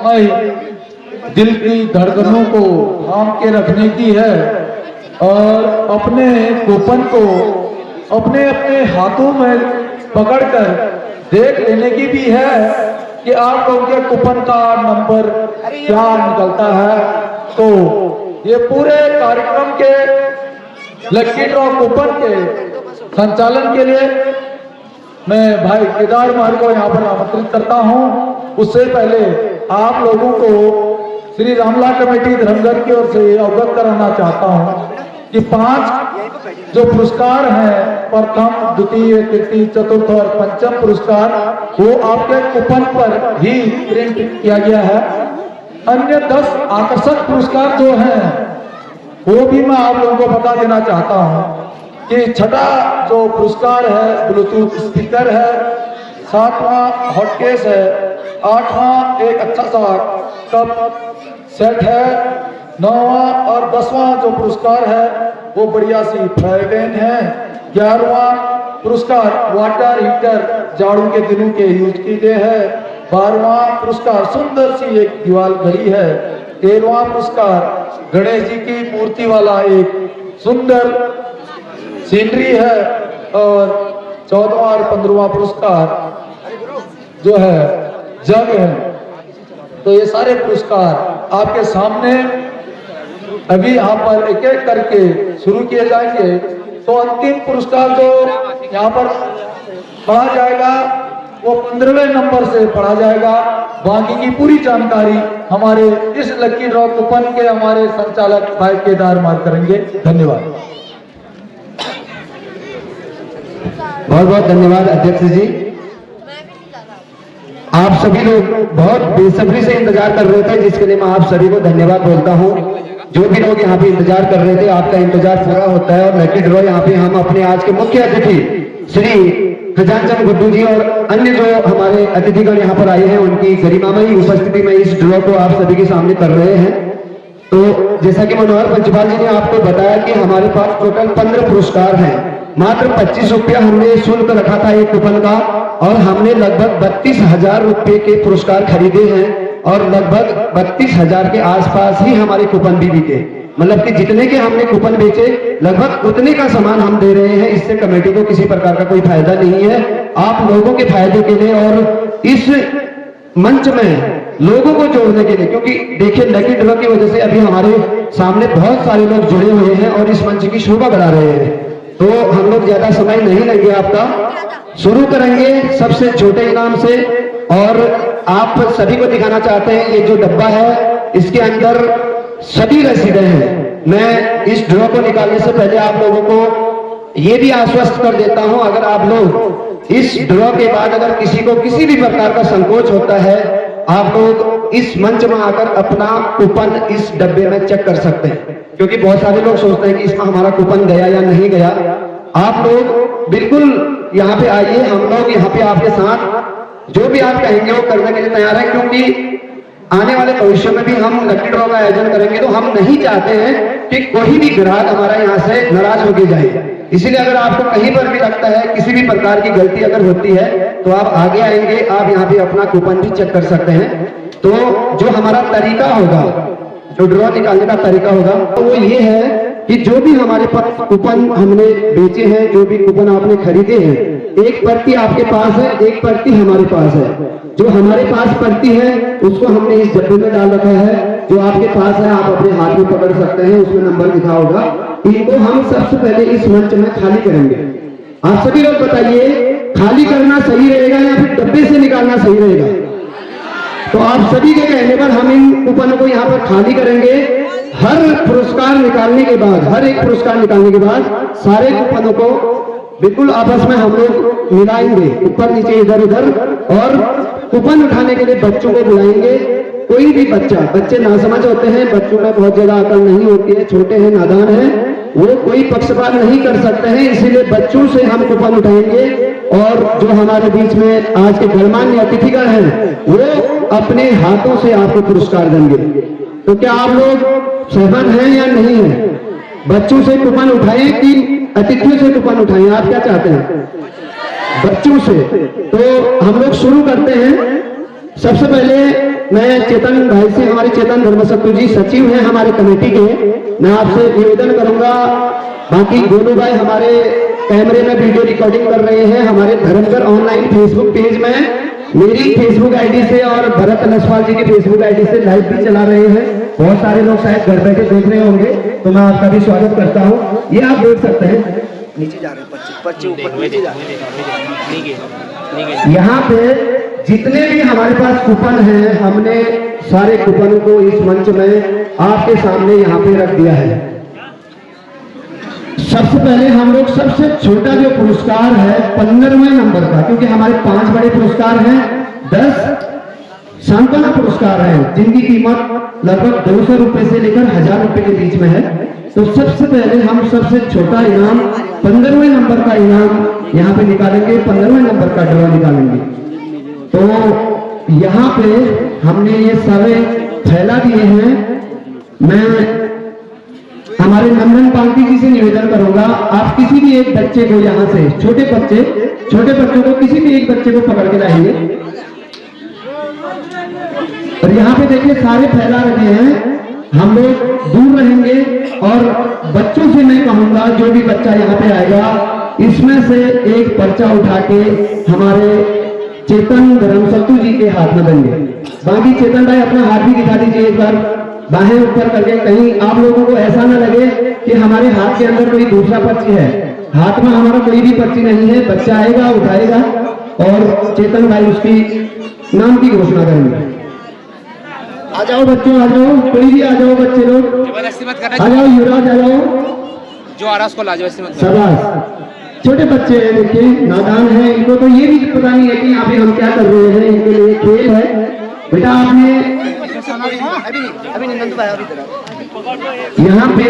समय दिल की धड़कनों को थाम के रखने की है और अपने कूपन को अपने अपने हाथों में पकड़कर देख लेने की भी है कि आप लोगों के कूपन का नंबर क्या निकलता है। तो ये पूरे कार्यक्रम के लकी ड्रॉ कूपन के संचालन के लिए मैं भाई केदार महर को यहाँ पर आमंत्रित करता हूँ। उससे पहले आप लोगों को श्री रामलाल कमेटी धर्मगढ़ की ओर से अवगत कराना चाहता हूँ कि 5 जो पुरस्कार हैं, प्रथम, द्वितीय, तृतीय, चतुर्थ और पंचम पुरस्कार, वो आपके कूपन पर ही प्रिंट किया गया है। अन्य 10 आकर्षक पुरस्कार जो हैं वो भी मैं आप लोगों को बता देना चाहता हूँ कि छठा जो पुरस्कार है ब्लूटूथ स्पीकर है, 7वां हॉटकेस है, 8वां एक अच्छा सा कप सेट है, 9वां और 10वां जो पुरस्कार है वो बढ़िया सी फ्राई पैन है, 11वां पुरस्कार वाटर हीटर झाड़ू के दिनों के यूज की गए है, 12वां पुरस्कार सुंदर सी एक दीवार घड़ी है, 13वां पुरस्कार गणेश जी की मूर्ति वाला एक सुंदर सीनरी है और 14वां और 15वां पुरस्कार जो है जग है। तो ये सारे पुरस्कार आपके सामने अभी यहाँ पर एक एक करके शुरू किए जाएंगे। तो अंतिम पुरस्कार जो यहाँ पर पढ़ा जाएगा वो 15वें नंबर से पढ़ा जाएगा। बाकी की पूरी जानकारी हमारे इस लकी ड्रॉ कूपन के हमारे संचालक भाई केदार महर करेंगे। धन्यवाद। बहुत बहुत धन्यवाद अध्यक्ष जी। आप सभी लोग बहुत बेसब्री से इंतजार कर रहे थे, जिसके लिए मैं आप सभी को धन्यवाद बोलता हूं। जो भी लोग यहाँ पे इंतजार कर रहे थे, आपका इंतजार पूरा होता है और लकी ड्रॉ यहाँ पे हम अपने आज के मुख्य अतिथि श्री खजानचंद गुड्डू जी और अन्य जो हमारे अतिथिगण यहाँ पर आए हैं उनकी गरिमामयी उपस्थिति में इस ड्रॉ को आप सभी के सामने कर रहे हैं। तो जैसा कि मनोहर पंचपाल जी ने आपको बताया कि हमारे पास टोटल 15 पुरस्कार हैं। मात्र 25 रुपया हमने शुल्क रखा था एक कूपन का और हमने लगभग 32,000 रुपए के पुरस्कार खरीदे हैं और लगभग 32,000 के आसपास ही हमारे कूपन भी बिके। मतलब कि जितने के हमने कूपन बेचे लगभग उतने का सामान हम दे रहे हैं। इससे कमेटी को किसी प्रकार का कोई फायदा नहीं है। आप लोगों के फायदे के लिए और इस मंच में लोगों को जोड़ने के लिए, क्योंकि देखिए लकी ड्रॉ की वजह से अभी हमारे सामने बहुत सारे लोग जुड़े हुए हैं और इस मंच की शोभा बढ़ा रहे हैं। तो हम लोग ज्यादा समय नहीं लेंगे, आपका शुरू करेंगे सबसे छोटे इनाम से। और आप सभी को दिखाना चाहते हैं ये जो डब्बा है इसके अंदर सभी रसीदें हैं। मैं इस ड्रॉ को निकालने से पहले आप लोगों को ये भी आश्वस्त कर देता हूं, अगर आप लोग इस ड्रॉ के बाद अगर किसी को किसी भी प्रकार का संकोच होता है, आप लोग इस मंच में आकर अपना कूपन इस डब्बे में चेक कर सकते हैं। क्योंकि बहुत सारे लोग सोचते हैं कि इसमें हमारा कूपन गया या नहीं गया। आप लोग बिल्कुल यहाँ पे आइए, हम लोग यहाँ पे आपके साथ जो भी आप कहेंगे वो करने के लिए तैयार है। क्योंकि आने वाले भविष्य में भी हम लकी ड्रॉ का आयोजन करेंगे तो हम नहीं चाहते हैं कि कोई भी ग्राहक हमारा यहाँ से नाराज होकर जाए। इसीलिए अगर आपको कहीं पर भी लगता है किसी भी प्रकार की गलती अगर होती है तो आप आगे आएंगे, आप यहाँ पे अपना कूपन भी चेक कर सकते हैं। तो जो हमारा तरीका होगा, जो ड्रॉ निकालने का तरीका होगा तो वो ये है कि जो भी हमारे पास कूपन हमने बेचे हैं, जो भी कूपन आपने खरीदे हैं, एक पर्ची आपके पास है, एक पर्ची हमारे पास है। जो हमारे पास पर्ची है उसको हमने इस डब्बे में डाल रखा है। जो आपके पास है आप अपने हाथ में पकड़ सकते हैं, उसमें नंबर लिखा होगा। इनको हम सबसे पहले इस मंच में खाली करेंगे। आप सभी लोग बताइए, खाली करना सही रहेगा या फिर डब्बे से निकालना सही रहेगा? तो आप सभी के कहने पर हम इन कूपनों को यहाँ पर खाली करेंगे। हर पुरस्कार निकालने के बाद, हर एक पुरस्कार निकालने के बाद सारे कूपनों को बिल्कुल आपस में हम लोग मिलाएंगे, ऊपर नीचे इधर उधर, और कूपन उठाने के लिए बच्चों को बुलाएंगे। कोई भी बच्चे नासमझ होते हैं, बच्चों में बहुत ज्यादा अकल नहीं होती है, छोटे हैं, नादान हैं, वो कोई पक्षपात नहीं कर सकते हैं। इसीलिए बच्चों से हम कूपन उठाएंगे और जो हमारे बीच में आज के गणमान्य अतिथिगण हैं वो अपने हाथों से आपको पुरस्कार देंगे। तो क्या आप लोग सहमत हैं या नहीं है? बच्चों से कूपन उठाएं कि अतिथियों से कूपन उठाएं? आप क्या चाहते हैं? बच्चों से। तो हम लोग शुरू करते हैं। सबसे पहले मैं चेतन भाई से, हमारे चेतन धर्मसत्तू जी सचिव हैं हमारे कमेटी के, मैं आपसे निवेदन करूंगा, बाकी गोलू भाई हमारे कैमरे में वीडियो रिकॉर्डिंग कर रहे हैं, हमारे धर्मगर ऑनलाइन फेसबुक पेज में मेरी फेसबुक आईडी से और भरत लसवाल जी की फेसबुक आईडी से लाइव भी चला रहे हैं। बहुत सारे लोग शायद घर बैठे देख रहे होंगे, तो मैं आपका भी स्वागत करता हूँ। ये आप देख सकते हैं, नीचे जा रहे हैं बच्चे ऊपर नीचे जा रहे हैं। यहाँ पे जितने भी हमारे पास कूपन हैं, हमने सारे कूपनों को इस मंच में आपके सामने यहाँ पे रख दिया है। सबसे पहले हम लोग सबसे छोटा जो पुरस्कार है 15वें नंबर का, क्योंकि हमारे 5 बड़े पुरस्कार हैं, 10 सांत्वना पुरस्कार हैं जिनकी कीमत लगभग 200 रुपए से लेकर 1000 रुपए के बीच में है। तो सबसे पहले हम सबसे छोटा इनाम 15वें नंबर का इनाम यहाँ पे निकालेंगे, 15वें नंबर का ड्रॉ निकालेंगे। तो यहाँ पे हमने ये सारे फैला दिए हैं। मैं हमारे नंदन पांटी जी से निवेदन करूंगा, आप किसी भी एक बच्चे को यहाँ से, छोटे बच्चों को किसी भी एक बच्चे को पकड़ के लाएंगे और यहाँ पे देखिए सारे फैला रखे हैं। हम लोग दूर रहेंगे और बच्चों से मैं कहूंगा जो भी बच्चा यहाँ पे आएगा इसमें से एक पर्चा उठा के हमारे चेतन धर्मसत्तू जी के हाथ में देंगे। बाकी चेतन भाई अपना हाथ भी दिखा दीजिए एक बार, बाहें ऊपर करके, कहीं आप लोगों को ऐसा ना लगे कि हमारे हाथ के अंदर कोई दूसरा पर्ची है। हाथ में हमारा कोई भी पर्ची नहीं है। बच्चा आएगा, उठाएगा और चेतन भाई उसकी नाम की घोषणा करेंगे। आ जाओ बच्चों, आ जाओ, कोई भी आ जाओ बच्चे लोग, आ जाओ युवराज, आ जाओ, जो आ रहा उसको ला जाओ, शाबाश। छोटे बच्चे हैं, देखिए नादान है, इनको तो ये भी पता नहीं है कि यहाँ पे हम क्या कर रहे हैं, इनके लिए खेल है। बेटा आपने अभी नंदू भाई अभी यहाँ पे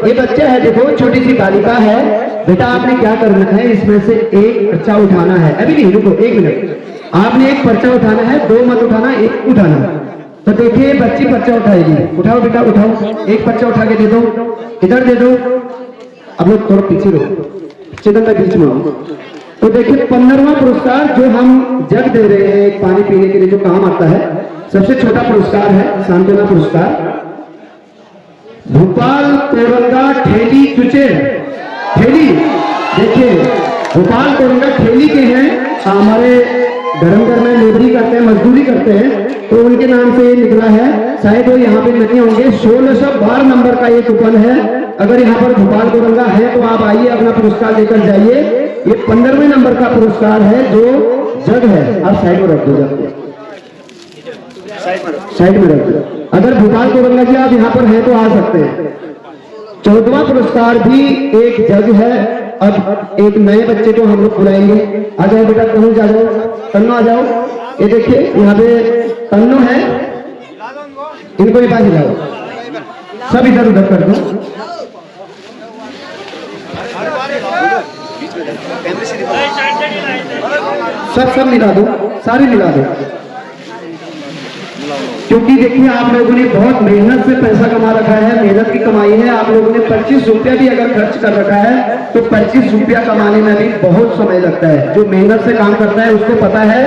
ये बच्चा है, देखो छोटी सी बालिका है। बेटा आपने क्या करना है, इसमें से एक पर्चा उठाना है। अभी नहीं, रुको 1 मिनट, आपने एक पर्चा उठाना है, 2 मत उठाना, 1 उठाना। तो देखिए बच्ची पर्चा उठाएगी, उठाओ बेटा उठाओ, एक पर्चा उठा के दे दो, इधर दे दो। अब लोग थोड़ा पीछे रहो, चेतन भाई बीच में हो। तो देखिए 15वां पुरस्कार जो हम जग दे रहे हैं एक पानी पीने के लिए जो काम आता है, सबसे छोटा पुरस्कार है सांत्वना पुरस्कार। भोपाल कोरंगा ठेली चुचेर, ठेली देखिए भोपाल कोरंगा ठेली के हैं, हमारे धर्मगर में लेबरी करते हैं, मजदूरी करते हैं, तो उनके नाम से ये निकला है। शायद वो यहाँ पे नहीं होंगे। 1612 नंबर का ये कूपन है। अगर यहाँ पर भोपाल कोरंगा है तो आप आइए, अपना पुरस्कार लेकर जाइए। ये 15वें नंबर का पुरस्कार है जो जग है। आप साइड में रख दो, जग साइड में रख दो। अगर भोपाल कोरंगा जी आप यहाँ पर हैं तो आ सकते हैं। 14वां पुरस्कार भी एक जग है। अब एक नए बच्चे को हम लोग बुलाएंगे। आ जाओ बेटा, तनु जा जाओ, तन्नो आ जाओ। ये देखिए यहाँ पे तन्नो है, इनको भी पास लाओ, सब इधर उधर कर दो। सब मिला दो, सारे मिला दो, क्योंकि देखिए आप लोगों ने बहुत मेहनत से पैसा कमा रखा है, मेहनत की कमाई है। आप लोगों ने 25 रुपया भी अगर खर्च कर रखा है तो 25 रुपया कमाने में भी बहुत समय लगता है। जो मेहनत से काम करता है उसको पता है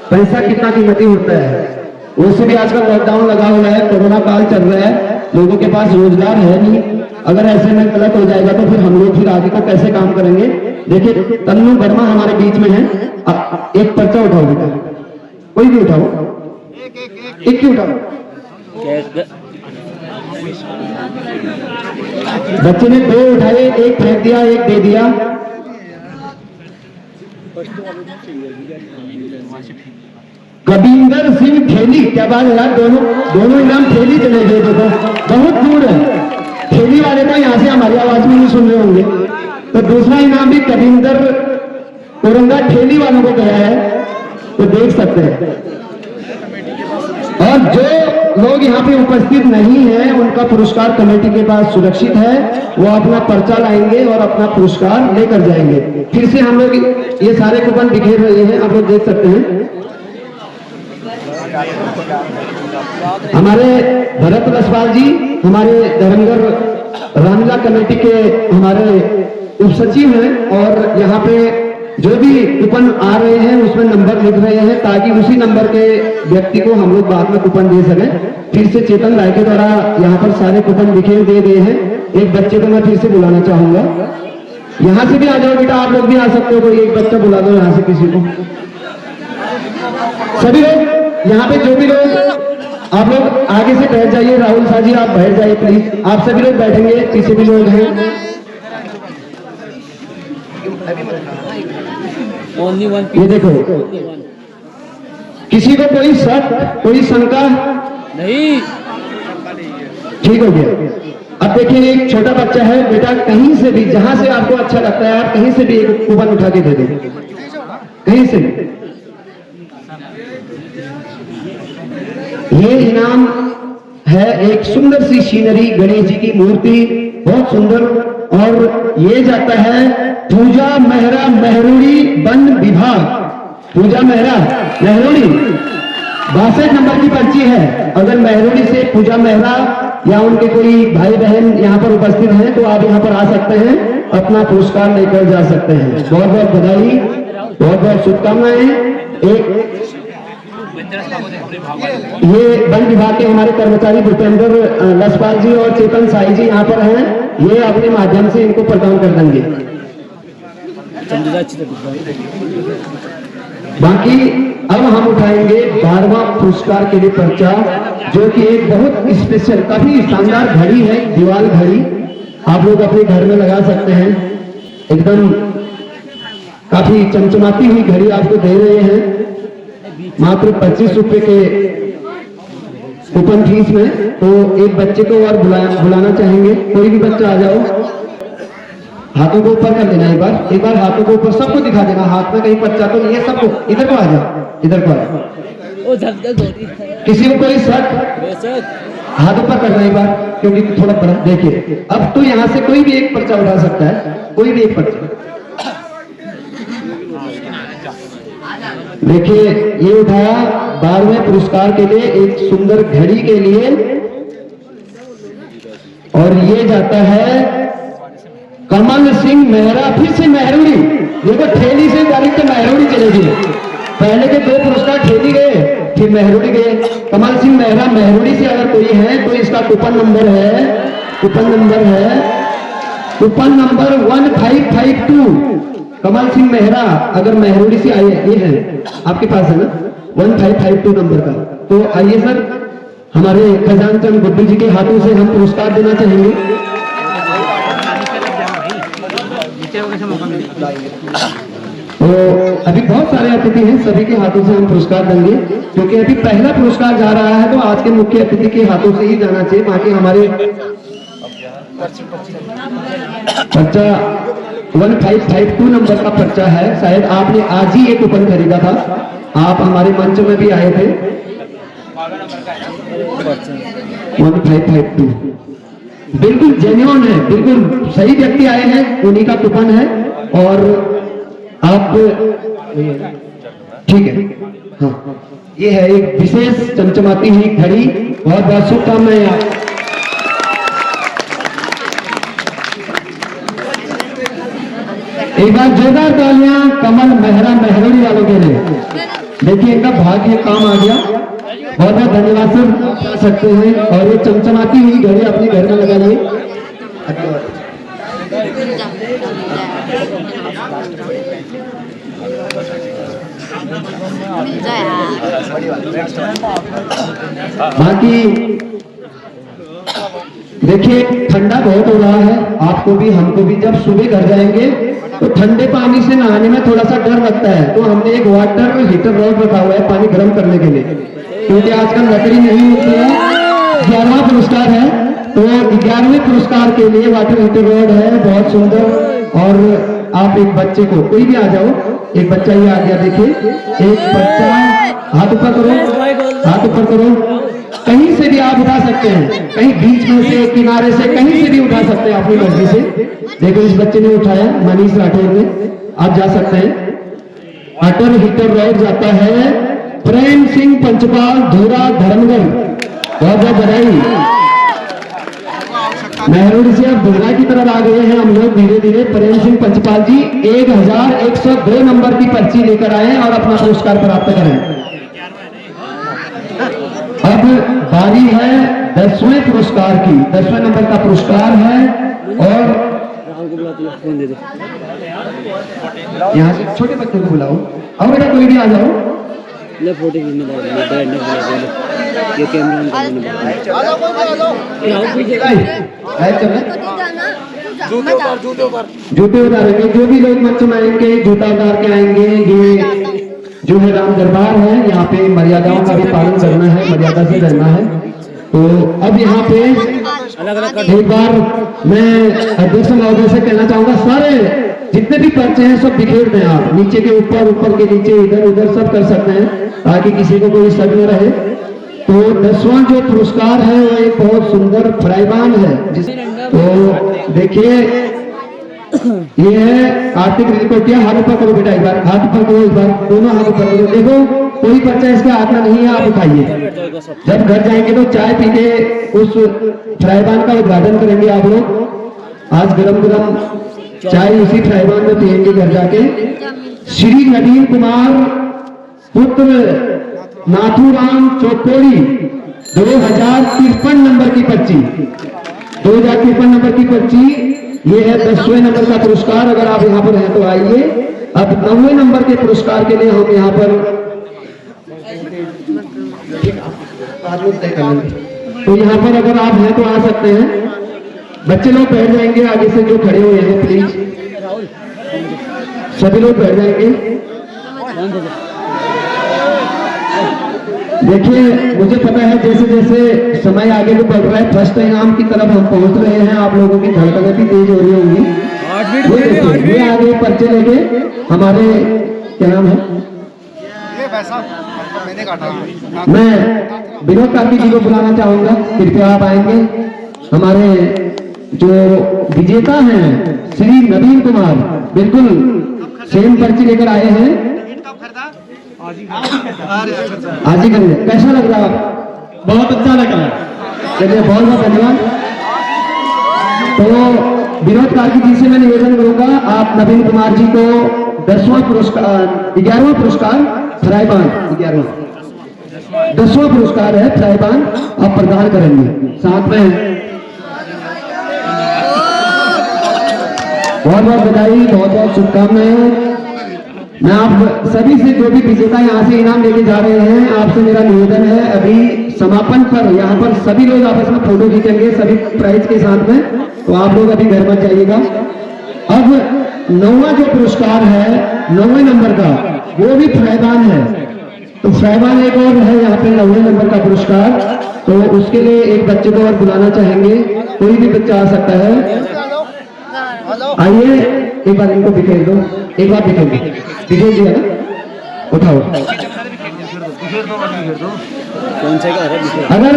पैसा कितना कीमती होता है। वैसे भी आजकल लॉकडाउन लगा हुआ है, कोरोना काल चल रहा है, लोगों के पास रोजगार है नहीं। अगर ऐसे में गलत हो जाएगा तो फिर हम लोग फिर आगे को कैसे काम करेंगे। देखिए तन्नू वर्मा हमारे बीच में है। एक पर्चा उठाओ बेटा, कोई भी उठाओ, एक ही उठाओ। बच्चे ने 2 उठाए, एक फेंक दिया, एक दे दिया। कबिंदर सिंह ठेली, क्या बात है यार, दोनों इनाम ठेली चले गए। देखो बहुत दूर है, ठेली वाले तो यहाँ से हमारी आवाज भी नहीं सुन रहे होंगे। तो दूसरा इनाम भी कबिंदर कोरंगा ठेली वालों को गया है, तो देख सकते हैं। और जो लोग यहाँ पे उपस्थित नहीं है उनका पुरस्कार कमेटी के पास सुरक्षित है, वो अपना पर्चा लाएंगे और अपना पुरस्कार लेकर जाएंगे। फिर से हम लोग ये सारे कूपन बिखेर रहे हैं, आप लोग देख सकते हैं। हमारे भरत लसवाल जी हमारे धर्मगर रामला कमेटी के हमारे उप सचिव हैं और यहाँ पे जो भी कूपन आ रहे हैं उसमें नंबर लिख रहे हैं ताकि उसी नंबर के व्यक्ति को हम लोग बाद में कूपन दे सकें। फिर से चेतन राय के द्वारा यहाँ पर सारे कूपन लिखे दे गए हैं। एक बच्चे को मैं फिर से बुलाना चाहूंगा, यहाँ से भी आ जाओ बेटा, आप लोग भी आ सकते हो, कोई एक बच्चा बुला दो यहाँ से किसी को। सभी लोग यहाँ पे जो भी लोग, आप लोग आगे से बैठ जाइए। राहुल शाह जी आप बैठ जाइए प्लीज, आप सभी लोग बैठेंगे, पीछे भी लोग हैं। ये देखो, किसी को कोई शक कोई शंका नहीं, ठीक हो गया। अब देखिए एक छोटा बच्चा है बेटा, कहीं से भी जहां से आपको अच्छा लगता है आप कहीं से भी एक कूपन उठा के दे दो, कहीं से भी। ये इनाम है एक सुंदर सी सीनरी, गणेश जी की मूर्ति, बहुत सुंदर। और ये जाता है पूजा मेहरा मेहरुड़ी वन विभाग, पूजा मेहरा मेहरुड़ी 62 नंबर की पर्ची है। अगर मेहरुड़ी से पूजा मेहरा या उनके कोई भाई बहन यहाँ पर उपस्थित हैं तो आप यहाँ पर आ सकते हैं, अपना पुरस्कार लेकर जा सकते हैं। बहुत बहुत बधाई, बहुत बहुत शुभकामनाएं। एक ये वन विभाग के हमारे कर्मचारी भूपेंद्र लसपाल जी और चेतन साई जी यहाँ पर हैं, ये अपने माध्यम से इनको प्रदान कर देंगे। बाकी अब हम उठाएंगे 12वां पुरस्कार के लिए पर्चा, जो कि एक बहुत स्पेशल काफी शानदार घड़ी है, दीवार घड़ी। आप लोग अपने घर में लगा सकते हैं, एकदम काफी चमचमाती हुई घड़ी आपको दे रहे हैं मात्र 25 रुपए के कूपन फीस में। तो एक बच्चे को और बुलाना चाहेंगे, कोई भी बच्चा आ जाओ, हाथों को ऊपर कर लेना, एक बार हाथों को ऊपर, सबको दिखा देना, हाथ में कहीं पर्चा तो नहीं है, सबको इधर को आ जाओ, इधर को आ जाओ। किसी को कोई शक, हाथ ऊपर करना एक बार, क्योंकि थोड़ा बड़ा। देखिए अब तो यहाँ से कोई भी एक पर्चा उठा सकता है, कोई भी एक पर्चा। देखिए ये उठाया 12वें पुरस्कार के लिए एक सुंदर घड़ी के लिए, और ये जाता है कमल सिंह मेहरा, फिर से मेहरुड़ी। देखो ठेली से डायरेक्ट मेहरुड़ी चलेगी, पहले के 2 पुरस्कार ठेली गए फिर मेहरुड़ी गए। कमल सिंह मेहरा मेहरुड़ी से अगर कोई है तो इसका कूपन नंबर है, कूपन नंबर 1552। कमल सिंह मेहरा अगर मेहरुड़ी से आए, ये है आपके पास है ना 1552 नंबर का। तो आइए सर, हमारे खजान चंद गुड्डू जी के हाथों से हम पुरस्कार देना चाहेंगे। तो अभी बहुत सारे अतिथि हैं, सभी के हाथों से हम पुरस्कार देंगे, क्योंकि अभी पहला पुरस्कार जा रहा है तो आज के मुख्य अतिथि के हाथों से ही जाना चाहिए। बाकी हमारे पर्चा 1552 नंबर का पर्चा है, शायद आपने आज ही ये कूपन खरीदा था, आप हमारे मंच में भी आए थे। 1552 बिल्कुल जेन्युइन है, बिल्कुल सही व्यक्ति आए हैं, उन्हीं का कूपन है। और आप ठीक है, हाँ ये है एक विशेष चमचमाती हुई घड़ी, बहुत बहुत शुभकामनाएं। आप एक बार जोरदार तालियां कमल मेहरा मेहरुड़ी वालों के लिए। देखिए इनका भाग्य काम आ गया, बहुत बहुत धन्यवाद सर, आप जा सकते हैं। और ये चमचमाती हुई घड़ी अपने घर में लगाइए। बाकी देखिए ठंडा बहुत हो रहा है, आपको भी हमको भी। जब सुबह घर जाएंगे तो ठंडे पानी से नहाने में थोड़ा सा डर लगता है, तो हमने एक वाटर हीटर रॉड रखा हुआ है पानी गर्म करने के लिए, क्योंकि आजकल लकड़ी नहीं मिलती है। 11वां पुरस्कार है, तो 11वें पुरस्कार के लिए वाटर हीटर रॉड है, बहुत सुंदर। और आप एक बच्चे को, कोई भी आ जाओ, एक बच्चा ये आ गया, देखिए एक बच्चा, हाथ ऊपर करो, हाथ ऊपर करो। कहीं से भी आप उठा सकते हैं, कहीं बीच में से, किनारे से, कहीं से भी उठा सकते हैं अपनी मर्जी से। देखो इस बच्चे ने उठाया, मनीष राठौर ने, आप जा सकते हैं। वाटर हीटर रॉड जाता है प्रेम सिंह पंचपाल धूरा धर्मगढ़, बहुत बहुत बधाई। मेहरोड से अब दोहरा की तरफ आ गए हैं हम लोग धीरे धीरे। प्रेम सिंह पंचपाल जी 1102 नंबर की पर्ची लेकर आए और अपना पुरस्कार प्राप्त करें। अब बारी है 10वें पुरस्कार की। 10वें नंबर का पुरस्कार है और यहाँ से छोटे बच्चों को बुलाओ। आओ बेटा कोई भी आ जाओ। फोटो खींचने ये कैमरा जूते उतारेंगे। जो भी लोग मंच में आएंगे जूता उतार के आएंगे। ये जो है राम दरबार है, यहाँ पे मर्यादाओं का भी पालन करना है, मर्यादा से रहना है। तो अब यहाँ पे एक बार मैं अध्यक्ष महोदय से कहना चाहूंगा, सारे जितने भी पर्चे हैं सब बिखेर दें आप। नीचे के ऊपर, ऊपर के नीचे, इधर उधर सब कर सकते हैं ताकि किसी को कोई शक न रहे। तो 10वां जो पुरस्कार है वो एक बहुत सुंदर फ्राइबान है। तो देखिए ये है कार्तिक रिपोर्टिया। हाथ ऊपर करो बेटा, एक बार हाथ ऊपर करो, एक बार दोनों हाथ ऊपर करो। देखो कोई पर्चा इसके हाथ में नहीं है, आप उठाइए। जब घर जाएंगे तो चाय पी के उस फ्राइबान का उद्घाटन करेंगे आप लोग। आज गरम गरम चाय उसी फ्राइबान में पियेंगे घर जाके। श्री नवीन कुमार पुत्र नाथूराम चौकोड़ी 2053 नंबर की पर्ची, 2053 नंबर की पर्ची। ये है 10वें नंबर का पुरस्कार। अगर आप यहाँ पर हैं तो आइए। अब 9वें नंबर के पुरस्कार के लिए हम यहाँ पर तो यहाँ पर अगर आप हैं तो आ सकते हैं। बच्चे लोग बैठ जाएंगे आगे से, जो खड़े हुए हैं प्लीज सभी लोग बैठ जाएंगे। देखिए मुझे पता है जैसे जैसे समय आगे को बढ़ रहा है, फर्स्ट इनाम की तरफ हम पहुंच रहे हैं। आप लोगों की धड़कनें भी तेज हो रही होंगी। ये आगे पर्चे लेके हमारे क्या नाम है, मैं विनोद कार्की जी को बुलाना चाहूंगा। कृपया आप आएंगे। हमारे जो विजेता हैं श्री नवीन कुमार बिल्कुल सेम पर्ची लेकर आए हैं। आज ही करेंगे। कैसा लग रहा है? बहुत अच्छा लग रहा है। चलिए बहुत बहुत धन्यवाद। तो विनोद कार्की जी से मैं निवेदन करूंगा, आप नवीन कुमार जी को 10वां पुरस्कार, 11वां पुरस्कार फ्राइबान, 10वां पुरस्कार है फ्राइबान, आप प्रदान करेंगे। साथ में बहुत बहुत बधाई, बहुत बहुत शुभकामनाएं। मैं आप सभी से, जो भी विजेता यहाँ से इनाम लेके जा रहे हैं, आपसे मेरा निवेदन है अभी समापन पर यहाँ पर सभी लोग आपस में फोटो खींचेंगे सभी प्राइज के साथ में। तो आप लोग अभी घर मत जाइएगा। अब 9वां जो पुरस्कार है 9वें नंबर का, वो भी फ्राइबान है। तो फ्राइबान एक और है यहाँ पे 9वें नंबर का पुरस्कार। तो उसके लिए एक बच्चे को और बुलाना चाहेंगे। कोई भी बच्चा आ सकता है। आइए एक बार इनको बिखेर दो, एक बार बिखेर दिया ना, उठाओ। अगर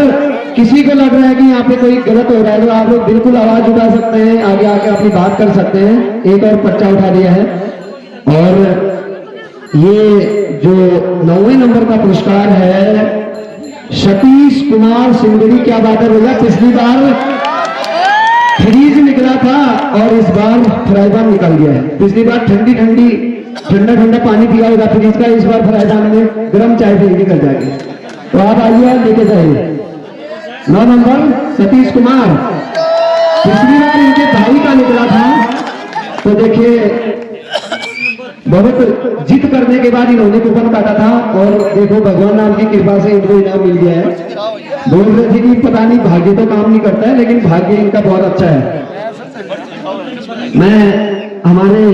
किसी को लग रहा है कि यहाँ पे कोई गलत हो रहा है तो आप लोग बिल्कुल आवाज उठा सकते हैं, आगे आके अपनी बात कर सकते हैं। एक और पर्चा उठा दिया है। और ये जो 9वें नंबर का पुरस्कार है सतीश कुमार सिंगड़ी। क्या बात है भैया, पिछली बार फ्रीज निकला था और इस बार फ्राइबान निकल गया है। पिछली बार ठंडी ठंडी ठंडा ठंडा पानी पिया होगा फ्रीज का, इस बार फ्राइबान में गर्म चाय पी निकल जाएगी। तो आप आइए और लेके जाइए। 9 नंबर सतीश कुमार, पिछली बार इनके भाई का निकला था। तो देखिए बहुत जिद करने के बाद इन्होंने कूपन काटा था और देखो भगवान नाम की कृपा से इनको इनाम मिल गया है। बोल रहे थे कि पता नहीं भाग्य तो काम नहीं करता है, लेकिन भाग्य इनका बहुत अच्छा है। मैं हमारे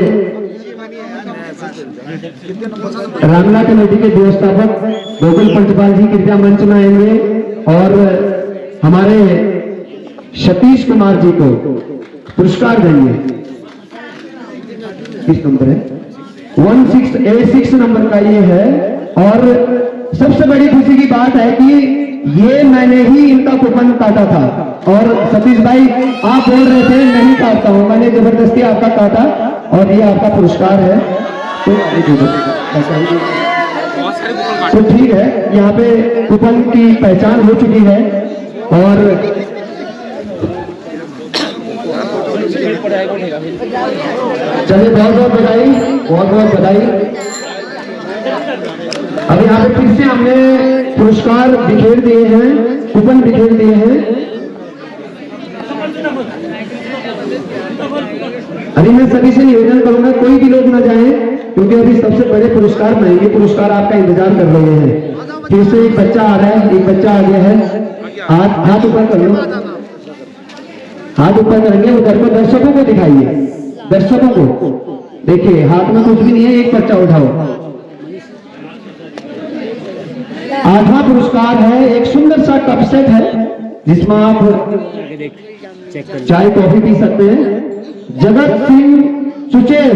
रामला कमेटी के व्यवस्थापक गोकुल पंचपाल जी कृपया मंच में आएंगे और हमारे सतीश कुमार जी को पुरस्कार देंगे। किस नंबर है? 1686 नंबर का ये है। और सबसे बड़ी खुशी की बात है कि ये मैंने ही इनका कूपन काटा था। और सतीश भाई आप बोल रहे थे नहीं काटता हूं, मैंने जबरदस्ती आपका काटा और ये आपका पुरस्कार है। तो ठीक है, यहाँ पे कूपन की पहचान हो चुकी है। और चलिए बहुत बहुत बधाई, बहुत बहुत बधाई। अब यहाँ पे फिर से हमने पुरस्कार बिखेर दिए हैं, कूपन बिखेर दिए हैं। अभी मैं सभी से निवेदन करूंगा कोई भी लोग ना जाएं, क्योंकि अभी सबसे बड़े पुरस्कार महंगे पुरस्कार आपका इंतजार कर रहे हैं। फिर से एक बच्चा आ रहा है, एक बच्चा आ गया है। हाथ ऊपर कर लो, हाथ ऊपर करेंगे, उधर को दर्शकों को दिखाइए, दर्शकों को देखिए, हाथ में कुछ भी नहीं है, एक पर्चा उठाओ। 8वां पुरस्कार है, एक सुंदर सा कप सेट है जिसमें आप चाय कॉफी पी सकते हैं। जगत सिंह चुचेर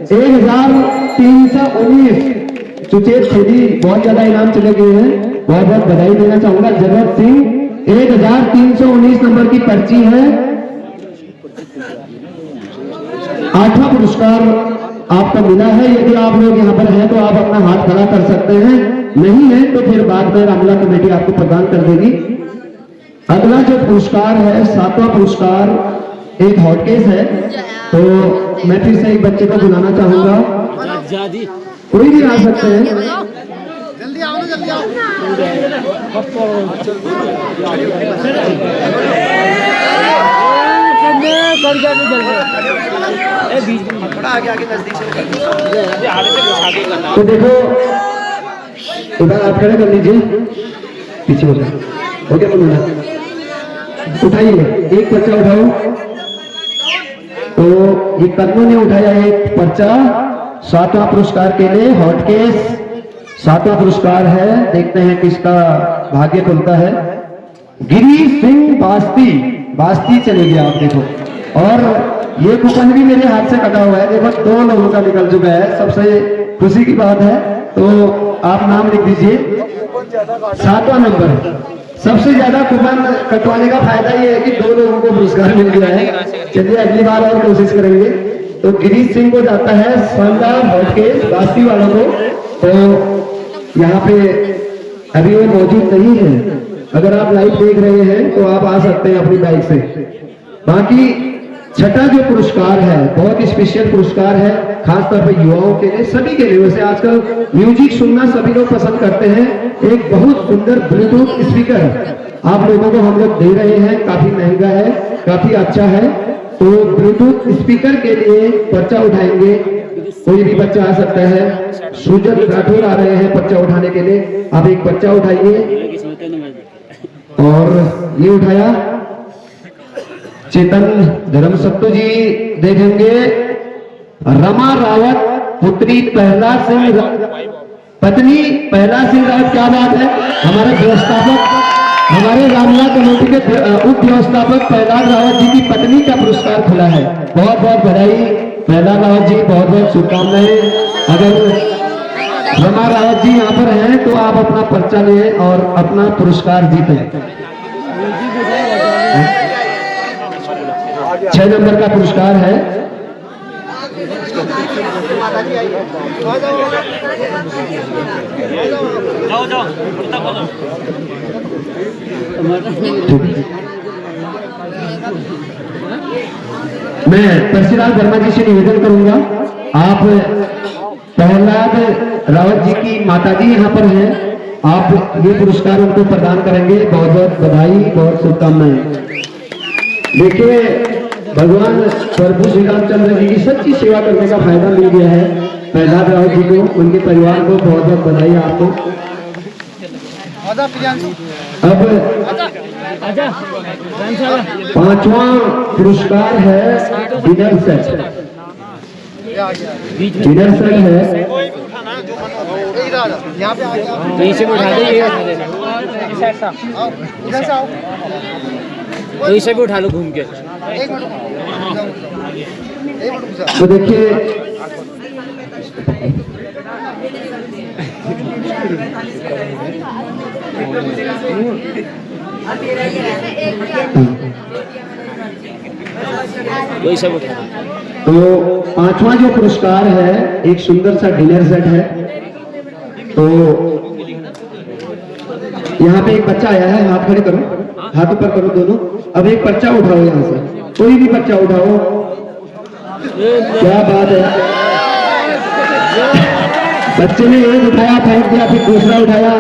1319 चुचेर थैली, बहुत ज्यादा इनाम चले गए हैं, बहुत बहुत बधाई देना चाहूंगा। जगत सिंह 1319 नंबर की पर्ची है। 8वां पुरस्कार आपको मिला है। यदि आप लोग यहाँ पर हैं तो आप अपना हाथ खड़ा कर सकते हैं, नहीं है तो फिर बाद में रामला कमेटी आपको प्रदान कर देगी। अगला जो पुरस्कार है, 7वां पुरस्कार एक हॉटकेस है। तो मैं फिर से एक बच्चे को बुलाना चाहूंगा, कोई भी आ सकते हैं। जल्दी आओ ना, जल्दी आओ। थोड़ा आगे आगे नजदीक से तो देखो, इधर आप खड़े कर लीजिए, पीछे हो गया बोलूंगा। उठाइए, एक पर्चा उठाओ। तो ये कदमों ने उठाया एक पर्चा 7वां पुरस्कार के लिए, हॉटकेस 7वां पुरस्कार है। देखते हैं किसका भाग्य खुलता है। गिरी सिंह बास्ती चले गया आप देखो, और ये कूपन भी मेरे हाथ से कटा हुआ है, देखो 2 लोगों का निकल चुका है। सबसे खुशी की बात है, तो आप नाम लिख दीजिए। 7वां नंबर, सबसे ज्यादा कूपन कटवाने का फायदा ये है कि 2 लोगों को पुरस्कार मिल गया है। चलिए अगली बार और कोशिश करेंगे। तो गिरीश सिंह को जाता है शानदार हॉटकेस बास्ती वालों को। तो यहाँ पे अभी वो मौजूद नहीं है, अगर आप लाइव देख रहे हैं तो आप आ सकते हैं अपनी बाइक से। बाकी 6ठा जो पुरस्कार है बहुत स्पेशल पुरस्कार है, खासतौर पर युवाओं के लिए, सभी के लिए। वैसे आजकल म्यूजिक सुनना सभी लोग पसंद करते हैं। एक बहुत सुंदर ब्लूटूथ स्पीकर आप लोगों को हम लोग दे रहे हैं, काफी महंगा है, काफी अच्छा है। तो ब्लूटूथ स्पीकर के लिए पर्चा उठाएंगे, कोई भी बच्चा आ सकता है। सुजल राठौर आ रहे हैं पर्चा उठाने के लिए, आप एक पर्चा उठाइए। और ये उठाया चेतन धर्मसत्तू जी देखेंगे। रमा रावत पुत्री प्रहलाद सिंह, पत्नी प्रहलाद सिंह रावत, क्या बात है। हमारे व्यवस्थापक, हमारे रामला कमेटी के उप व्यवस्थापक प्रहलाद रावत जी की पत्नी का पुरस्कार खुला है। बहुत बहुत बधाई प्रहलाद रावत जी, बहुत बहुत शुभकामनाएं। अगर रमा रावत जी यहाँ पर हैं तो आप अपना पर्चा लें और अपना पुरस्कार जीतें। 6 नंबर का पुरस्कार है। मैं परशीलाल वर्मा जी से निवेदन करूंगा, आप प्रहलाद रावत जी की माताजी यहाँ पर हैं, आप ये पुरस्कार उनको प्रदान करेंगे। बहुत बहुत बधाई, बहुत शुभकामनाएं। देखिए भगवान प्रभु श्री रामचंद्र जी की सच्ची सेवा करने का फायदा मिल गया है प्रहलाद रावत जी को, उनके परिवार को बहुत बहुत बधाई आपको। अब 5वां पुरस्कार है डिनर सेट। डिनर सेट है, तो इसे भी उठा लो घूम के। तो देखिए वही सब उठा। तो 5वां जो पुरस्कार है एक सुंदर सा डिनर सेट है। तो यहाँ पे एक बच्चा आया है, हाथ खड़े करो, हाथ ऊपर करो दोनों। अब एक पर्चा उठाओ, यहाँ से कोई भी पर्चा उठाओ। क्या बात है, बच्चे ने एक उठाया, फेंक दिया, फिर दूसरा उठाया।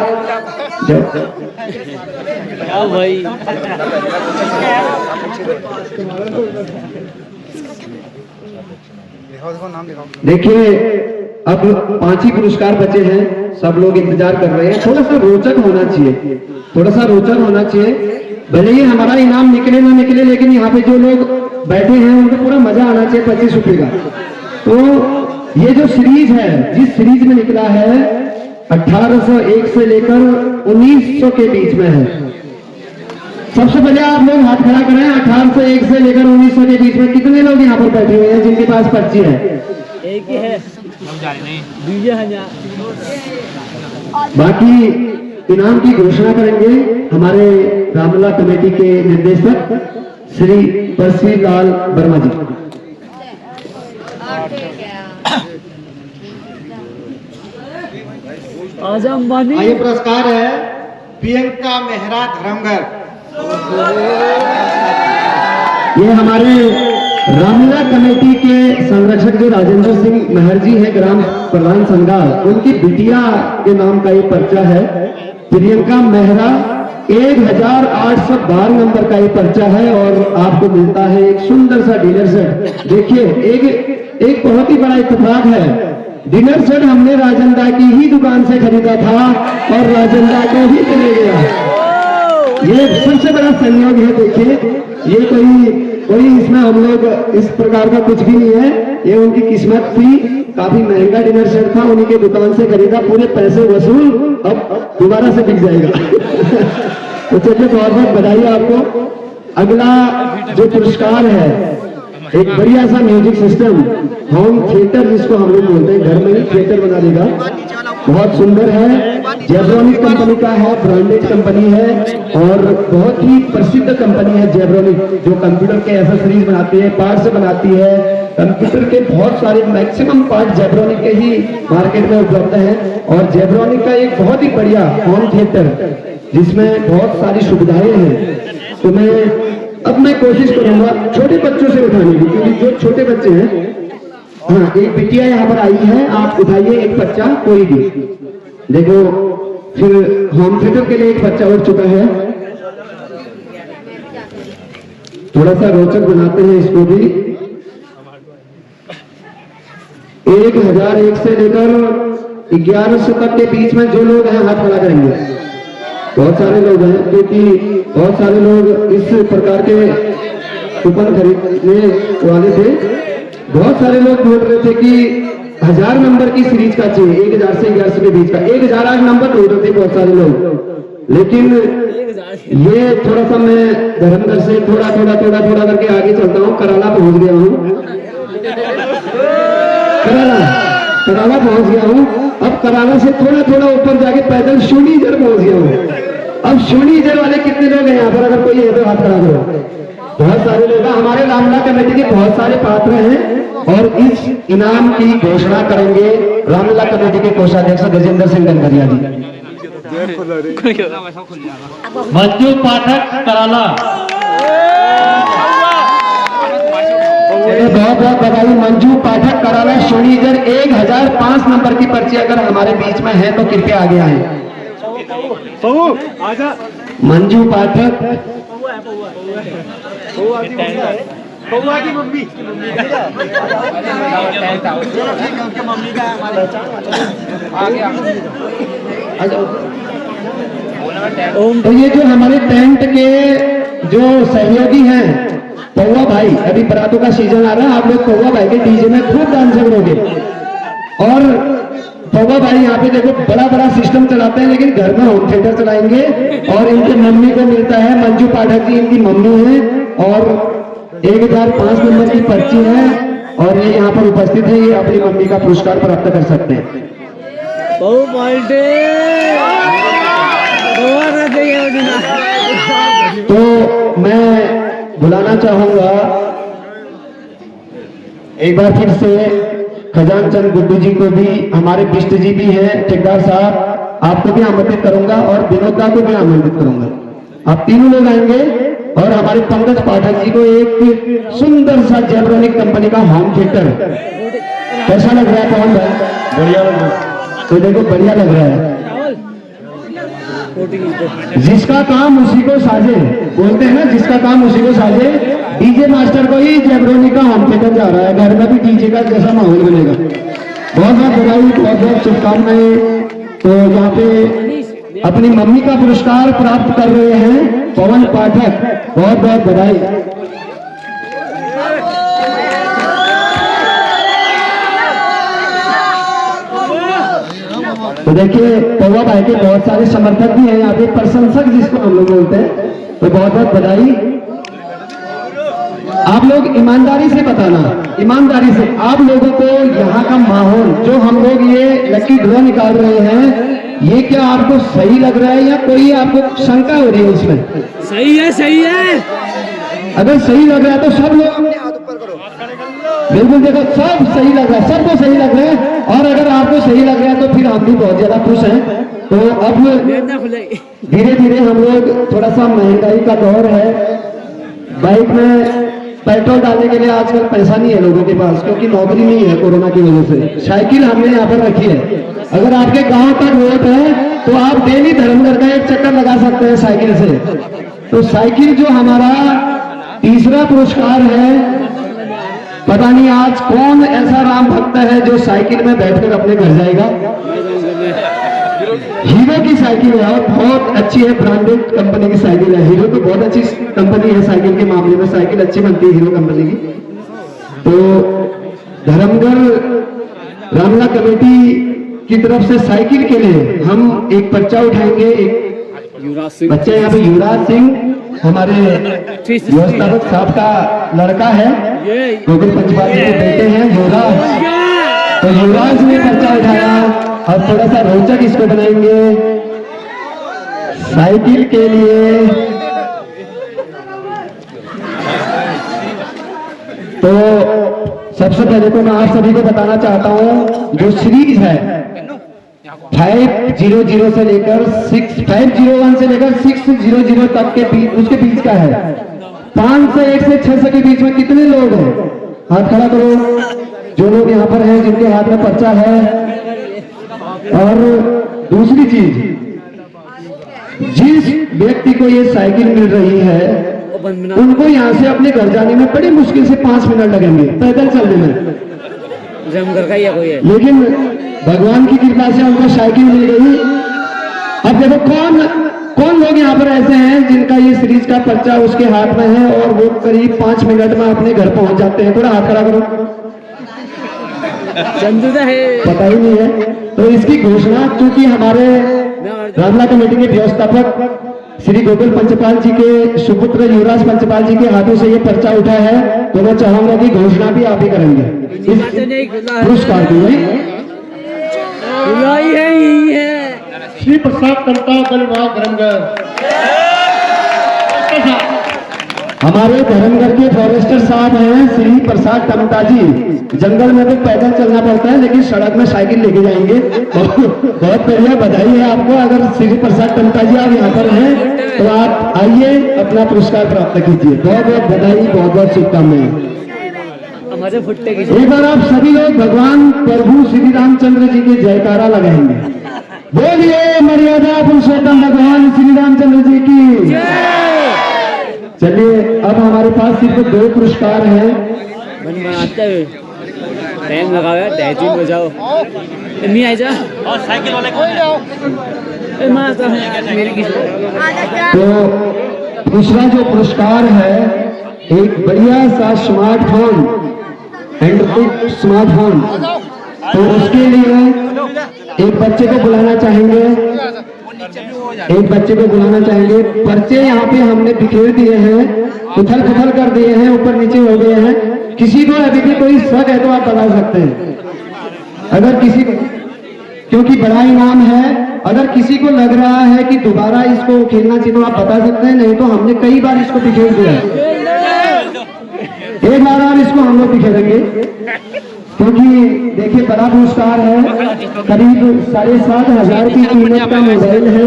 क्या भाई, देखिए अब 5 ही पुरस्कार बचे हैं, सब लोग इंतजार कर रहे हैं। थोड़ा सा रोचक होना चाहिए, थोड़ा सा रोचक होना चाहिए। भले ही हमारा इनाम निकले ना निकले, लेकिन यहाँ पे जो लोग बैठे हैं उनको पूरा मजा आना चाहिए 25 रुपए का। तो ये जो सीरीज है, जिस सीरीज में निकला है 1801 से लेकर 1900 के बीच में है। सबसे पहले आप लोग हाथ खड़ा करें। 1801 से लेकर 1900 के बीच में कितने लोग यहाँ पर बैठे हुए हैं जिनके पास पर्ची है? एक ही है, दूजे हजार। बाकी इनाम की घोषणा करेंगे हमारे रामलला कमेटी के निर्देशक श्री परसी लाल वर्मा जी। आजम बानी। ये पुरस्कार है प्रियंका मेहरा धर्मगर। ये हमारे रामलला कमेटी के संरक्षक जो राजेंद्र सिंह महर जी हैं, ग्राम प्रधान संघाल, उनकी बिटिया के नाम का ये पर्चा है। प्रियंका मेहरा 1812 नंबर का ये पर्चा है और आपको मिलता है एक सुंदर सा डिनर सेट। देखिए एक बहुत ही बड़ा इत्तेफाक है, डिनर सेट हमने राजंदा की ही दुकान से खरीदा था और राजंदा को ही चले गया। ये सबसे बड़ा संयोग है। देखिए ये कोई इसमें हम लोग इस प्रकार का कुछ भी नहीं है, ये उनकी किस्मत थी। काफी महंगा डिनर सेट था, उन्हीं के दुकान से खरीदा, पूरे पैसे वसूल, अब दोबारा से बिक जाएगा। तो चलिए बहुत बहुत बधाई आपको। अगला जो पुरस्कार है, एक बढ़िया सा म्यूजिक सिस्टम, होम थिएटर जिसको हम लोग बोलते हैं, घर में ही थिएटर बना देगा, बहुत सुंदर है। जेब्रोनिक कंपनी का है, ब्रांडेड कंपनी है और बहुत ही प्रसिद्ध कंपनी है जेब्रोनिक, जो कंप्यूटर के एसेसरीज बनाती है, पार्ट्स बनाती है। कंप्यूटर के बहुत सारे मैक्सिमम पार्ट जेब्रोनिक के ही मार्केट में उपलब्ध हैं। और जेब्रोनिक का एक बहुत ही बढ़िया होम थिएटर जिसमें बहुत सारी सुविधाएं हैं। तो मैं कोशिश करूंगा छोटे बच्चों से उठाने की, क्योंकि जो छोटे बच्चे हैं। हाँ, एक बिटिया यहाँ पर आई है, आप उठाइए एक बच्चा कोई भी। देखो फिर होम थिएटर के लिए एक बच्चा उठ चुका है। थोड़ा सा रोचक बनाते हैं इसको भी। 1001 से लेकर 1100 तक के बीच में जो लोग हैं हाथ खड़ा करेंगे। बहुत सारे लोग हैं, क्योंकि बहुत सारे लोग इस प्रकार के कूपन खरीदने वाले थे। बहुत सारे लोग बोल रहे थे कि 1000 नंबर की सीरीज का चाहिए, 1000 से 1100 के बीच का। 1008 नंबर ढूंढ रहे थे बहुत सारे लोग, लेकिन ये थोड़ा सा मैं धर्मगर से थोड़ा करके आगे चलता हूँ। कराला पहुंच गया हूँ, कराला पहुंच गया हूँ। अब कराला से थोड़ा ऊपर जाके पैदल शूनीजर पहुंच गया हूँ। अब शूनीजर वाले कितने लोग हैं यहाँ पर? अगर कोई है तो हाथ खड़ा करो। बहुत सारे लोग हैं, हमारे रामलला कमेटी के बहुत सारे पात्र हैं और इस इनाम की घोषणा करेंगे रामलला कमेटी के कोषाध्यक्ष गजेंद्र सिंह गनगरिया जी। मंजू पाठक कराला। बहुत बहुत बधाई मंजू पाठक कराला शूनीजर। 1005 नंबर की पर्ची अगर हमारे बीच में है तो कृपया आगे आए। मंजू पाठक, पौआ की मम्मी तो ये जो हमारे टेंट के जो सहयोगी हैं, पौआ भाई, अभी बरातों का सीजन आ रहा है, आप लोग पौआ भाई के डीजे में खूब डांस करोगे। और पौआ भाई यहाँ पे देखो बड़ा सिस्टम चलाते हैं, लेकिन घर में होम थिएटर चलाएंगे। और इनके मम्मी को मिलता है, मंजू पाठक जी इनकी मम्मी है और 1005 नंबर की पर्ची है और ये यहाँ पर उपस्थित है। ये अपनी मम्मी का पुरस्कार प्राप्त कर सकते हैं। तो मैं बुलाना चाहूंगा एक बार फिर से खजान चंद गुड्डू जी को भी, हमारे बिष्ट जी भी हैं, ठेकेदार साहब आपको भी आमंत्रित करूंगा और विनोदा को भी आमंत्रित करूंगा। आप तीनों लोग आएंगे और हमारे पंकज पाठक जी को एक सुंदर सा जेब्रोनिक कंपनी का होम थिएटर। कैसा लग रहा है पवन भाई? बढ़िया लग रहा है। तो देखो बढ़िया लग रहा है। जिसका काम उसी को साजे, बोलते हैं ना, जिसका काम उसी को साजे। डीजे मास्टर को ही जेब्रोनिक का होम थिएटर जा रहा है, घर में भी डीजे का जैसा माहौल बनेगा। बहुत बहुत बधाई, बहुत बहुत शुभकामनाएं। तो यहाँ पे अपनी मम्मी का पुरस्कार प्राप्त कर रहे हैं पवन पाठक, बहुत बहुत बधाई। तो देखिए पौवा भाई के बहुत सारे समर्थक भी हैं यहाँ पे, प्रशंसक जिसको हम लोग बोलते हैं। तो बहुत बहुत बधाई। आप लोग ईमानदारी से बताना, ईमानदारी से आप लोगों को यहाँ का माहौल, जो हम लोग ये लकी ड्रॉ निकाल रहे हैं, ये क्या आपको सही लग रहा है या कोई आपको शंका हो रही है इसमें? सही है, सही है। अगर सही लग रहा है तो सब लोग बिल्कुल देखो, सब सही लग रहा है, सबको सही लग रहा है। और अगर आपको सही लग रहा है तो फिर हम भी बहुत ज्यादा खुश हैं। तो अब धीरे धीरे हम लोग, थोड़ा सा महंगाई का दौर है, बाइक में पेट्रोल डालने के लिए आजकल पैसा नहीं है लोगों के पास, क्योंकि नौकरी नहीं है कोरोना की वजह से। साइकिल हमने यहाँ पर रखी है। अगर आपके गांव तक रोड है तो आप डेली धर्मघर का एक चक्कर लगा सकते हैं साइकिल से। तो साइकिल जो हमारा तीसरा पुरस्कार है, पता नहीं आज कौन ऐसा राम भक्त है जो साइकिल में बैठकर अपने घर जाएगा। हीरो की साइकिल है और बहुत अच्छी है, ब्रांडेड कंपनी की साइकिल है। हीरो तो बहुत अच्छी कंपनी है साइकिल के मामले में, साइकिल अच्छी बनती है हीरो कंपनी की। तो धर्मगढ़ रामला कमेटी की तरफ से साइकिल के लिए हम एक पर्चा उठाएंगे। एक बच्चे यहाँ पे युवराज सिंह हमारे व्यवस्थापक साहब का लड़का है, गोकुल पंचपाल जी के बेटे हैं युवराज। तो युवराज ने पर्चा उठाया और थोड़ा सा रोचक इसको बनाएंगे साइकिल के लिए। तो सबसे पहले तो मैं आप सभी को बताना चाहता हूं, जो सीरीज है 500 से लेकर 501 से लेकर 600 तक के बीच, उसके बीच का है। 5 से 1 से 600 के बीच में कितने लोग हैं? हाथ खड़ा करो जो लोग यहाँ पर हैं जिनके हाथ में पर्चा है। और दूसरी चीज, जिस व्यक्ति को ये साइकिल मिल रही है उनको यहाँ से अपने घर जाने में बड़ी मुश्किल से 5 मिनट लगेंगे पैदल चलने में। जमघर का ही कोई है, लेकिन भगवान की कृपा से उनको साइकिल मिल गई। अब देखो कौन कौन लोग यहाँ पर ऐसे हैं जिनका ये सीरीज का पर्चा उसके हाथ में है और वो करीब 5 मिनट में अपने घर पहुंच जाते हैं। थोड़ा हाथ खड़ा करो। है, पता ही नहीं है। तो इसकी घोषणा चूंकि हमारे रामला कमेटी के व्यवस्थापक श्री गोकुल पंचपाल जी के सुपुत्र युवराज पंचपाल जी के हाथों से ये पर्चा उठा है, तो मैं चाहूंगा कि घोषणा भी आप ही करेंगे पुरस्कार की। श्री प्रसाद तमता बलवा धर्मगढ़। हमारे धर्मगढ़ के फॉरेस्टर साहब हैं श्री प्रसाद टमटा जी। जंगल में तो पैदल चलना पड़ता है, लेकिन सड़क में साइकिल लेके जाएंगे। बहुत बढ़िया, बधाई है आपको। अगर श्री प्रसाद टमटा जी आप यहाँ पर हैं तो आप आइए अपना पुरस्कार प्राप्त कीजिए। बहुत बहुत बधाई, बहुत बहुत शुभकामनाएं। एक बार आप सभी लोग भगवान प्रभु श्री रामचंद्र जी के जयकारा लगाएंगे। बोलिए मर्यादा पुरुषोत्तम भगवान श्री रामचंद्र जी की। चलिए अब हमारे पास सिर्फ 2 पुरस्कार हैं। टाइम लगा हुआ है, 3 बजाओ नहीं आ जा और साइकिल वाले को तो दूसरा जो पुरस्कार है, एक बढ़िया सा स्मार्टफोन, एंड्रॉइड स्मार्टफोन। तो उसके लिए एक बच्चे को बुलाना चाहेंगे, एक बच्चे को बुलाना चाहेंगे। पर्चे यहाँ पे हमने बिखेर दिए हैं, उथल पुथल कर दिए हैं, ऊपर नीचे हो गए हैं। किसी को अभी भी कोई शक है तो आप बता सकते हैं। अगर किसी को, क्योंकि बड़ा इनाम है, अगर किसी को लग रहा है कि दोबारा इसको खेलना चाहिए तो आप बता सकते हैं, नहीं तो हमने कई बार इसको बिखेर दिया है। एक बार और इसको हम लोग बिखेरेंगे। क्योंकि देखिए बड़ा पुरस्कार है, करीब 7,500 की कीमत का मोबाइल है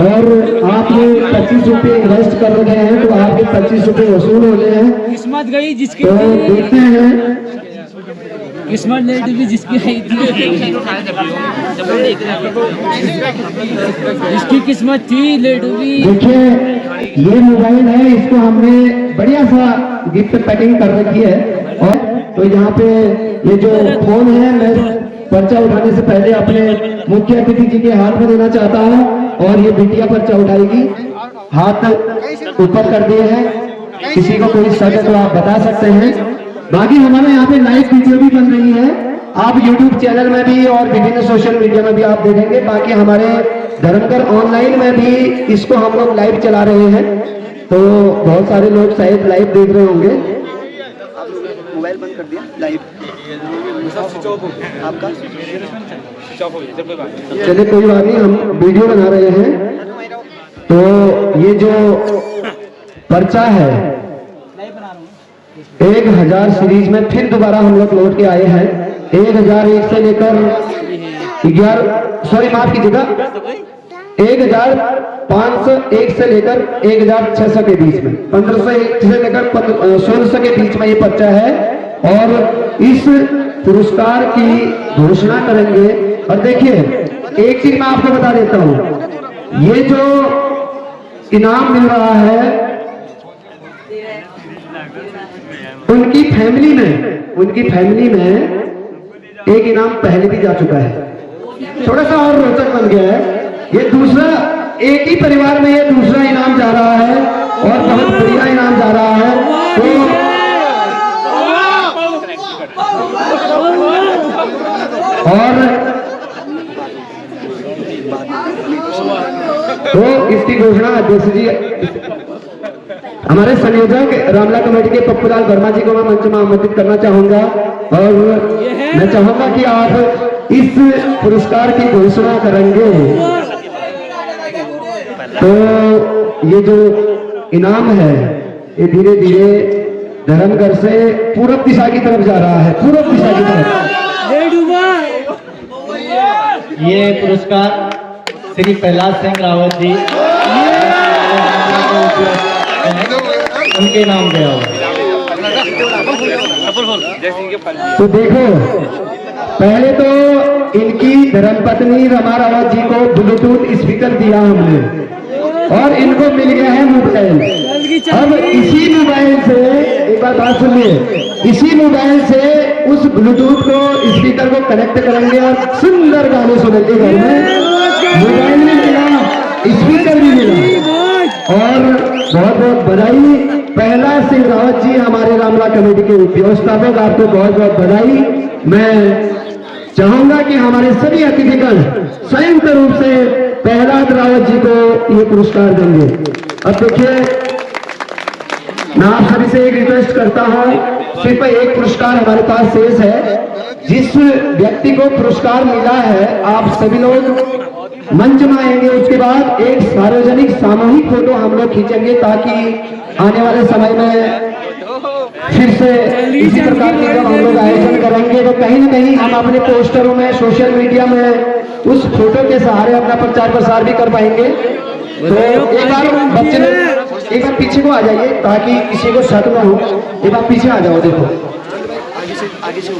और आपने 25 रुपये इन्वेस्ट कर रखे हैं तो आपके 25 रुपये वसूल होने हैं। किस्मत गई जिसकी तो देखते हैं किस्मत लेट भी जिसकी आई थी, जिसकी किस्मत थी लेट भी। देखिए ये मोबाइल है, इसको हमने बढ़िया सा गिफ्ट पैकिंग कर रखी है। और तो यहाँ पे ये जो फोन है मैं पर्चा उठाने से पहले अपने मुख्य अतिथि जी के हाथ में देना चाहता हूँ और ये बिटिया पर्चा उठाएगी। हाथ ऊपर कर दिए हैं, किसी को कोई शक है तो आप बता सकते हैं। बाकी हमारे यहाँ पे लाइव वीडियो भी बन रही है, आप YouTube चैनल में भी और विभिन्न सोशल मीडिया में भी आप देखेंगे। बाकी हमारे धर्मकर ऑनलाइन में भी इसको हम लोग लाइव चला रहे हैं, तो बहुत सारे लोग शायद लाइव देख रहे होंगे। मोबाइल बंद कर दिया लाइव आपका। चलिए कोई बात नहीं, हम वीडियो बना रहे हैं। तो ये जो पर्चा है 1000 सीरीज में फिर दोबारा हम लोग लौट के आए हैं। 1001 से लेकर माफ कीजिएगा 1501 से लेकर 1600 के बीच में, 1501 से लेकर 1600 के बीच में ये पर्चा है और इस पुरस्कार की घोषणा करेंगे। और देखिए एक चीज मैं आपको बता देता हूं, ये जो इनाम मिल रहा है उनकी फैमिली में एक इनाम पहले भी जा चुका है, थोड़ा सा और रोचक बन गया है। ये दूसरा, एक ही परिवार में ये दूसरा इनाम जा रहा है और बहुत बढ़िया इनाम जा रहा है। तो इसकी घोषणा अध्यक्ष जी हमारे संयोजक रामला कमेटी के पप्पूलाल वर्मा जी को मैं मंच में आमंत्रित करना चाहूंगा और मैं चाहूंगा कि आप इस पुरस्कार की घोषणा करेंगे। तो ये जो इनाम है ये धीरे धीरे धर्मगढ़ से पूरब दिशा की तरफ जा रहा है, पूरब दिशा की तरफ। ये पुरस्कार श्री प्रहलाद सिंह रावत जी उनके नाम गया हुआ। तो देखो पहले तो इनकी धर्मपत्नी रमा रावत जी को ब्लूटूथ स्पीकर दिया हमने और इनको मिल गया है मोबाइल। अब इसी मोबाइल से एक बार बात सुनिए, इसी मोबाइल से उस ब्लूटूथ को स्पीकर को कनेक्ट करेंगे और सुंदर गाने सुनेंगे घर में। मोबाइल भी मिला, स्पीकर भी मिला और बहुत बहुत बधाई प्रहलाद सिंह रावत जी हमारे रामला कमेटी के व्यवस्थापक, आपको बहुत बहुत बधाई। मैं चाहूंगा कि हमारे सभी अतिथिगण संयुक्त रूप से प्रहलाद रावत जी को ये पुरस्कार देंगे। अब देखिए मैं आप सभी से एक रिक्वेस्ट करता हूं, सिर्फ एक पुरस्कार हमारे पास शेष है। जिस व्यक्ति को पुरस्कार मिला है आप सभी लोग मंच में आएंगे, उसके बाद एक सार्वजनिक सामूहिक फोटो हम लोग खींचेंगे ताकि आने वाले समय में फिर से इसी प्रकार के जब हम लोग आयोजन करेंगे तो कहीं ना कहीं हम अपने पोस्टरों में सोशल मीडिया में उस फोटो के सहारे अपना प्रचार प्रसार भी कर पाएंगे। तो एक बार बच्चे एक बार पीछे को आ जाइए ताकि किसी को शक न हो। एक बार पीछे आ जाओ, देखो आगे से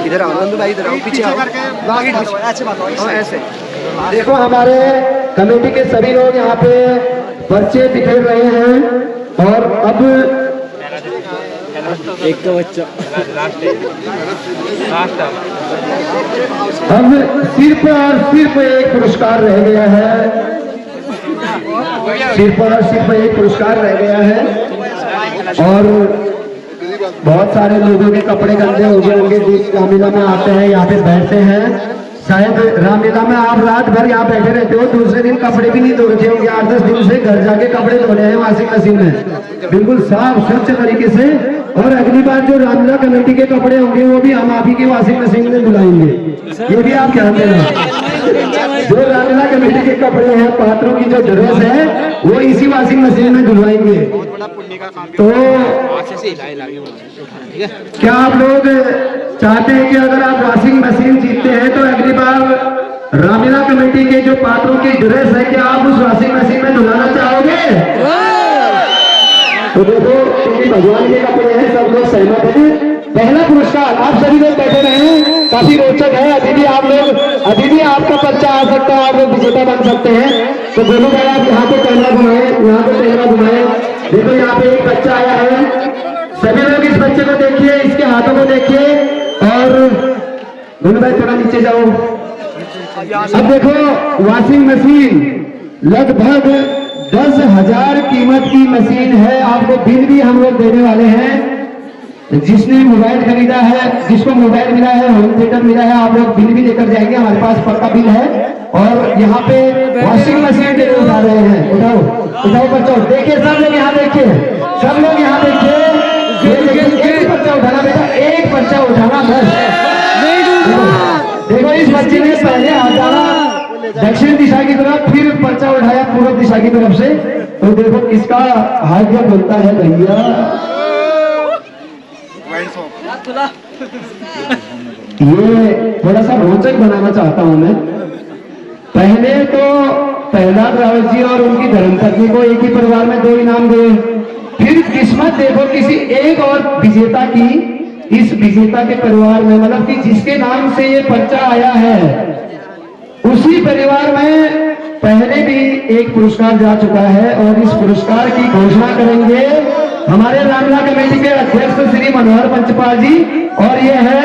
इधर आओ नंदू भाई, इधर आओ, पीछे आओ, आगे ऐसे बात ऐसे। देखो हमारे कमेटी के सभी लोग यहाँ पे पर्चे बिखेर रहे हैं और अब एक तो बच्चा अब सिर्फ और सिर्फ एक पुरस्कार रह गया है, सिर्फ और सिर्फ एक पुरस्कार रह गया है और बहुत सारे लोगों के कपड़े गंदे हो गए होंगे, रामलीला में आते हैं यहाँ पे बैठते हैं। शायद रामलीला में आप रात भर यहाँ बैठे रहते हो, दूसरे दिन कपड़े भी नहीं धो रखे होंगे, 8-10 दिन से घर जाके कपड़े धोने हैं वॉशिंग मशीन में बिल्कुल साफ स्वच्छ तरीके से। और अगली बार जो रामलीला कमेटी के कपड़े होंगे वो भी हम आप ही की वॉशिंग मशीन में धुलाएंगे, ये भी आप ध्यान देना। जो रामलीला कमेटी के कपड़े हैं, पात्रों की जो ड्रेस है वो इसी वॉशिंग मशीन में धुलवाएंगे। तो क्या आप लोग चाहते हैं कि अगर आप वॉशिंग मशीन जीतते हैं तो अगली बार रामीला कमेटी के जो पात्रों की ड्रेस है, क्या आप उस वॉशिंग मशीन में धुलाना चाहोगे? तो देखो, क्योंकि भगवान के कपड़े हैं, सब लोग सहमत हैं। पहला पुरस्कार, आप सभी लोग बैठे रहे, काफी रोचक है। अभी भी आपका पर्चा आ सकता है, आप लोग विजेता बन सकते हैं। तो दोनों भाई आप यहाँ पे कैमरा घुमाए, यहाँ पे कैमरा घुमाए। देखो यहाँ पे एक बच्चा आया है, सभी लोग इस बच्चे को देखिए, इसके हाथों को देखिए। और दोनों भाई थोड़ा नीचे जाओ। अब देखो, वॉशिंग मशीन लगभग 10,000 कीमत की मशीन है। आपको बिल भी हम लोग देने वाले हैं। जिसने मोबाइल खरीदा है, जिसको मोबाइल मिला है, होम थिएटर मिला है, आप लोग बिल भी लेकर जाएंगे। हमारे पास पक्का बिल है। और यहाँ पे वॉशिंग मशीन के उठा रहे हैं, उठाओ बच्चों, देखिए सब लोग यहाँ देखिए, सब लोग यहाँ देखिए। एक पर्चा उठाना बेटा, एक पर्चा उठाना बस। देखो इस बच्चे ने पहले हाथ डाला दक्षिण दिशा की तरफ, फिर पर्चा उठाया पूर्व दिशा की तरफ से। तो देखो किसका भाग्य बोलता है भैया। ये थोड़ा सा रोचक बनाना चाहता हूं मैं। पहले तो प्रहलाद रावत जी और उनकी धर्मपत्नी को एक ही परिवार में 2 इनाम गए। फिर किस्मत देखो किसी एक और विजेता की, इस विजेता के परिवार में, मतलब कि जिसके नाम से ये पर्चा आया है, उसी परिवार में पहले भी एक पुरस्कार जा चुका है। और इस पुरस्कार की घोषणा करेंगे हमारे रामला कमेटी के अध्यक्ष श्री मनोहर पंचपाल जी। और ये है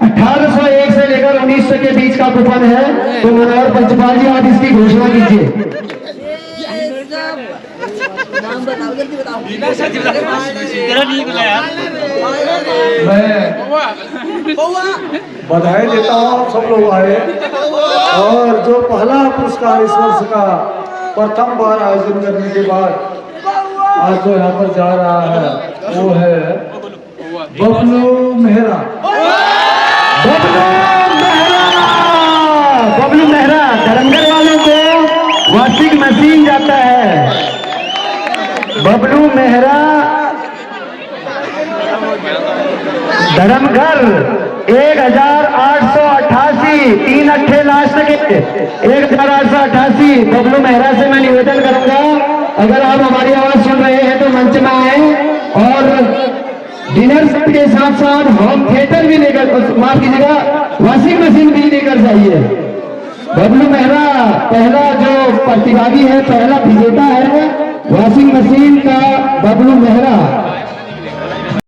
1801 से लेकर 1900 के बीच का कूपन है। तो मनोहर पंचपाल जी, आप इसकी घोषणा कीजिए। मैं बधाई देता हूँ, सब लोग आए। और जो पहला पुरस्कार इस वर्ष का प्रथम बार आयोजन करने के बाद आज जो यहाँ पर जा रहा है वो है बबलू मेहरा। बबलू मेहरा धर्मगढ़ वालों को वॉशिंग मशीन जाता है। बबलू मेहरा धर्मगढ़ 1888, 3 अट्ठे लास्ट के 1888। बबलू मेहरा से मैं निवेदन करूंगा, अगर आप हमारी आवाज सुन रहे हैं तो मंच में आए और डिनर सेट के साथ साथ होम थिएटर भी लेकर, माफ कीजिएगा, वॉशिंग मशीन भी लेकर जाइए। बबलू मेहरा पहला जो प्रतिभागी है, पहला विजेता है वॉशिंग मशीन का, बबलू मेहरा।